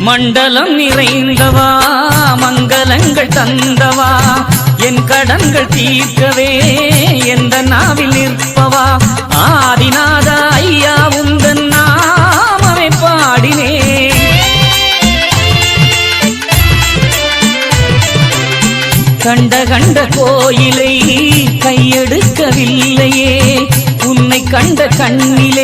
மண்டலம் நிறைந்தவா மங்களங்கள் தந்தவா என் கடன்கள் தீர்க்கவே எந்த நாவில் நிற்பவா ஆதிநாத ஐயா உந்தன் நாமமே பாடினே கண்ட கண்ட கோயிலை கையெடுக்கவில்லையே உன்னை கண்ட கண்ணிலே